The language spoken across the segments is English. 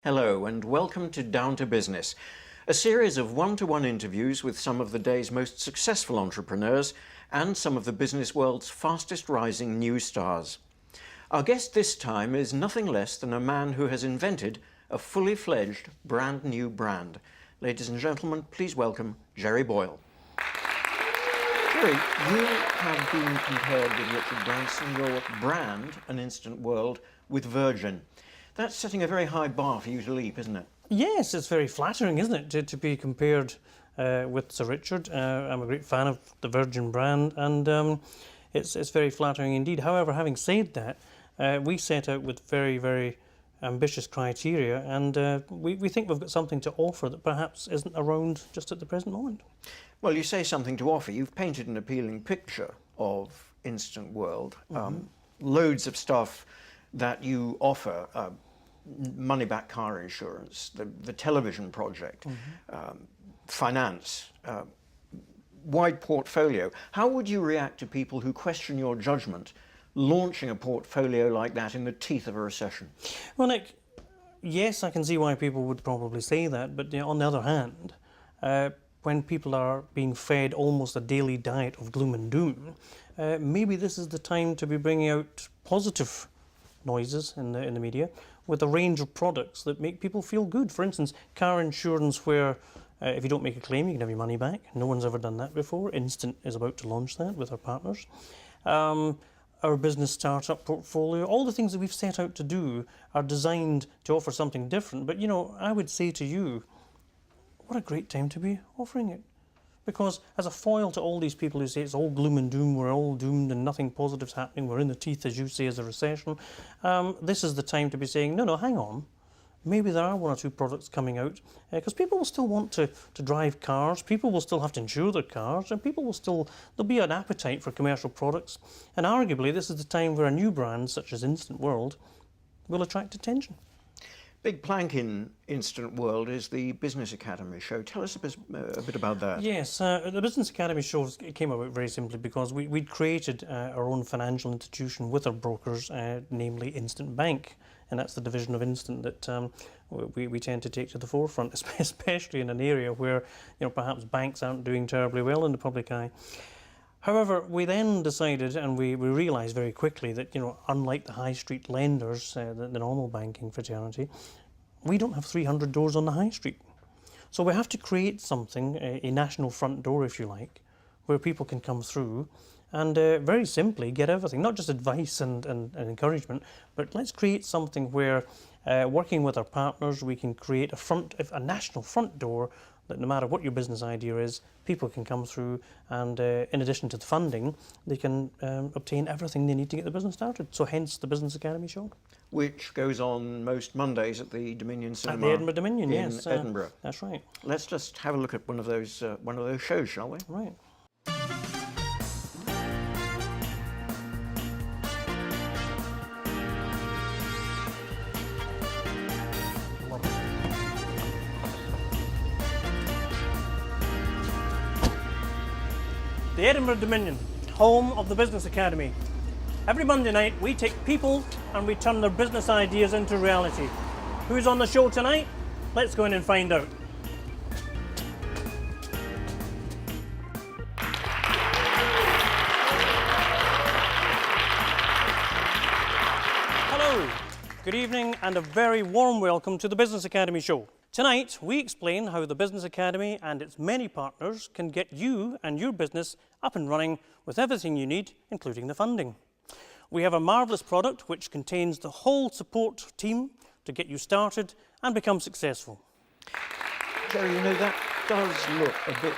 Hello and welcome to Down to Business, a series of one-to-one interviews with some of the day's most successful entrepreneurs and some of the business world's fastest rising new stars. Our guest this time is nothing less than a man who has invented a fully fledged brand new brand. Ladies and gentlemen, please welcome Jerry Boyle. Jerry, you have been compared with Richard Branson, your brand, An Instant World, with Virgin. That's setting a very high bar for you to leap, isn't it? Yes, it's very flattering, isn't it, to be compared with Sir Richard. I'm a great fan of the Virgin brand, and it's very flattering indeed. However, having said that, we set out with very, very ambitious criteria, and we think we've got something to offer that perhaps isn't around just at the present moment. Well, you say something to offer. You've painted an appealing picture of Instant World. Loads of stuff that you offer. Money-back car insurance, the television project, finance, wide portfolio. How would you react to people who question your judgment launching a portfolio like that in the teeth of a recession? Well, Nick, yes, I can see why people would probably say that, but on the other hand, when people are being fed almost a daily diet of gloom and doom, maybe this is the time to be bringing out positive noises in the media with a range of products that make people feel good. For instance, car insurance where if you don't make a claim you can have your money back. No one's ever done that before. Instant is about to launch that with our partners. Our business startup portfolio, all the things that we've set out to do are designed to offer something different. But I would say to you, what a great time to be offering it. Because as a foil to all these people who say it's all gloom and doom, we're all doomed and nothing positive's happening, we're in the teeth, as you say, as a recession, this is the time to be saying, no, hang on. Maybe there are one or two products coming out, because people will still want to drive cars, people will still have to insure their cars, and there'll be an appetite for commercial products. And arguably, this is the time where a new brand, such as Instant World, will attract attention. Big plank in Instant World is the Business Academy show. Tell us a bit about that. Yes, the Business Academy show came about very simply because we'd created our own financial institution with our brokers, namely Instant Bank, and that's the division of Instant that we tend to take to the forefront, especially in an area where perhaps banks aren't doing terribly well in the public eye. However, we then decided, and we realised very quickly that, unlike the high street lenders, the normal banking fraternity, we don't have 300 doors on the high street. So we have to create something, a national front door, if you like, where people can come through and very simply get everything, not just advice and encouragement, but let's create something where, working with our partners, we can create a national front door that no matter what your business idea is, people can come through and in addition to the funding, they can obtain everything they need to get the business started. So hence the Business Academy show. Which goes on most Mondays at the Dominion Cinema. At the Edinburgh Dominion, in yes. Edinburgh. That's right. Let's just have a look at one of those shows, shall we? Right. The Edinburgh Dominion, home of the Business Academy. Every Monday night we take people and we turn their business ideas into reality. Who's on the show tonight? Let's go in and find out. Hello, good evening and a very warm welcome to the Business Academy show. Tonight, we explain how the Business Academy and its many partners can get you and your business up and running with everything you need, including the funding. We have a marvellous product which contains the whole support team to get you started and become successful. Jerry, that does look a bit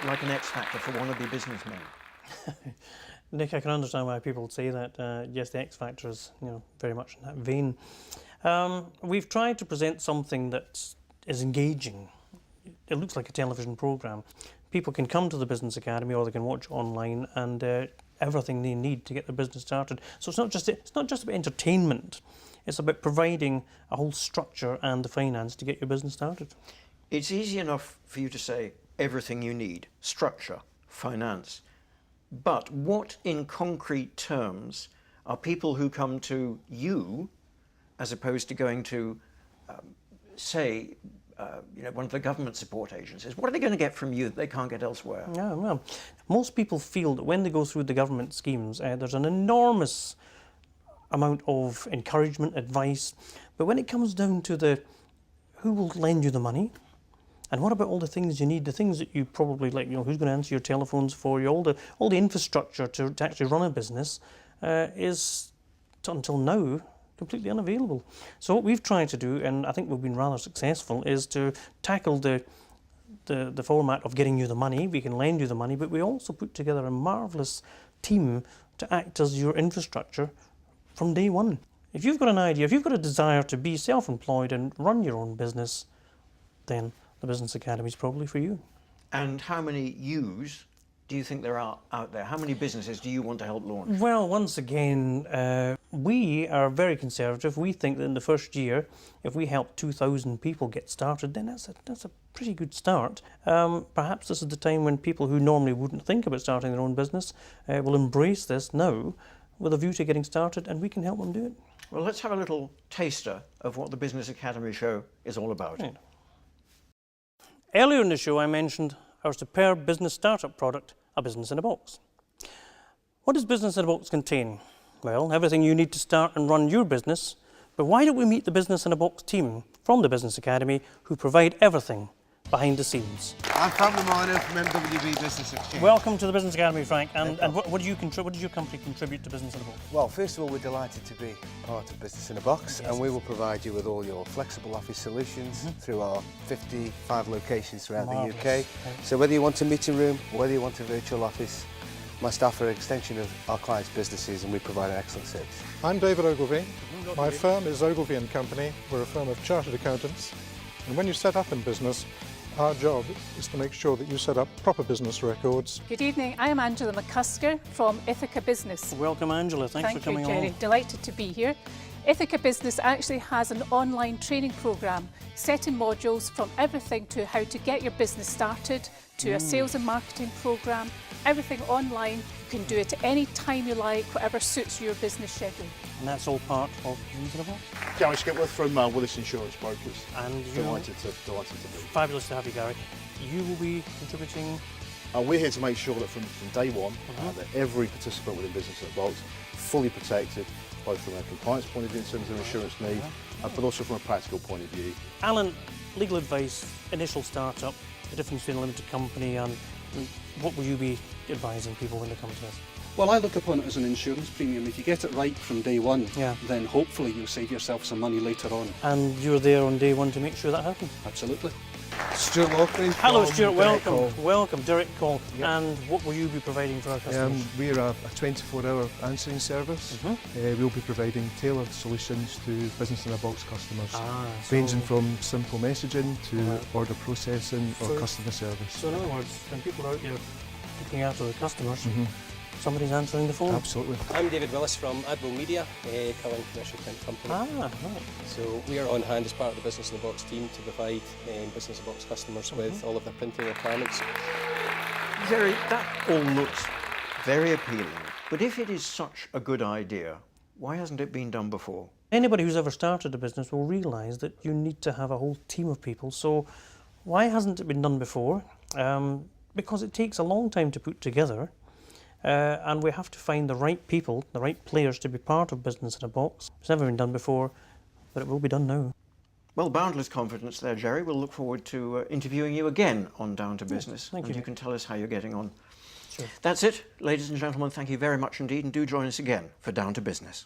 like an X Factor for wannabe businessmen. Nick, I can understand why people would say that. Yes, the X Factor is very much in that vein. We've tried to present something that is engaging. It looks like a television programme. People can come to the Business Academy or they can watch online and everything they need to get their business started. So it's not just about entertainment. It's about providing a whole structure and the finance to get your business started. It's easy enough for you to say everything you need, structure, finance. But what in concrete terms are people who come to you as opposed to going to say, one of the government support agencies, what are they going to get from you that they can't get elsewhere? Yeah, well, most people feel that when they go through the government schemes, there's an enormous amount of encouragement, advice, but when it comes down to who will lend you the money, and what about all the things you need, the things that you probably like, who's going to answer your telephones for you, all the infrastructure to actually run a business is, until now, completely unavailable. So what we've tried to do, and I think we've been rather successful, is to tackle the format of getting you the money. We can lend you the money, but we also put together a marvellous team to act as your infrastructure from day one. If you've got an idea, if you've got a desire to be self-employed and run your own business, then the Business Academy is probably for you. And how many yous do you think there are out there? How many businesses do you want to help launch? Well, once again, we are very conservative. We think that in the first year, if we help 2,000 people get started, then that's a pretty good start. Perhaps this is the time when people who normally wouldn't think about starting their own business will embrace this now with a view to getting started, and we can help them do it. Well, let's have a little taster of what the Business Academy show is all about. Right. Earlier in the show, I mentioned our superb business startup product, A Business in a Box. What does Business in a Box contain? Well, everything you need to start and run your business, but why don't we meet the Business in a Box team from the Business Academy who provide everything behind the scenes. I'm Cameron Minor from MWB Business Exchange. Welcome to the Business Academy, Frank. And what does your company contribute to Business in a Box? Well, first of all, we're delighted to be part of Business in a Box, Yes. and we will provide you with all your flexible office solutions through our 55 locations throughout Marvellous. the UK. So whether you want a meeting room or whether you want a virtual office, my staff are an extension of our clients' businesses, and we provide an excellent service. I'm David Ogilvie. My firm is Ogilvie & Company. We're a firm of chartered accountants. And when you set up in business, our job is to make sure that you set up proper business records. Good evening, I am Angela McCusker from Ithaca Business. Welcome, Angela. Thanks for coming Thank you, Jerry. along. Delighted to be here. Ithaca Business actually has an online training programme, set in modules from everything to how to get your business started, to a sales and marketing programme, everything online. You can do it at any time you like, whatever suits your business schedule. And that's all part of Business in a Box. Gary Skipworth from Willis Insurance Brokers. And you, Delighted to be. fabulous to have you, Gary. You will be contributing. We're here to make sure that from day one, that every participant within Business in a Box fully protected, both from a compliance point of view in terms of their insurance need, but also from a practical point of view. Alan, legal advice, initial startup, the difference between a limited company and what will you be advising people when they come to us? Well, I look upon it as an insurance premium. If you get it right from day one, Yeah. then hopefully you'll save yourself some money later on. And you're there on day one to make sure that happens. Absolutely. Stuart Lockley. Hello, from Stuart. Direct Welcome. Call. Welcome, Direct Call. And what will you be providing for our customers? We're a 24-hour answering service. We'll be providing tailored solutions to Business in a Box customers, ranging from simple messaging to order processing or So- customer service. So in other words, when people are out there looking after the customers, somebody's answering the phone. Absolutely. I'm David Willis from Admiral Media, Cullen Commercial Print Company. Right. So we are on hand as part of the Business in the Box team to provide Business in the Box customers with all of their printing requirements. Jerry, that all looks very appealing. But if it is such a good idea, why hasn't it been done before? Anybody who's ever started a business will realise that you need to have a whole team of people. So why hasn't it been done before? Because it takes a long time to put together. And we have to find the right people, the right players to be part of Business in a Box. It's never been done before, but it will be done now. Well, boundless confidence there, Jerry. We'll look forward to interviewing you again on Down to Business. thank and you. you can tell us how you're getting on. Sure. That's it, ladies and gentlemen. Thank you very much indeed, and do join us again for Down to Business.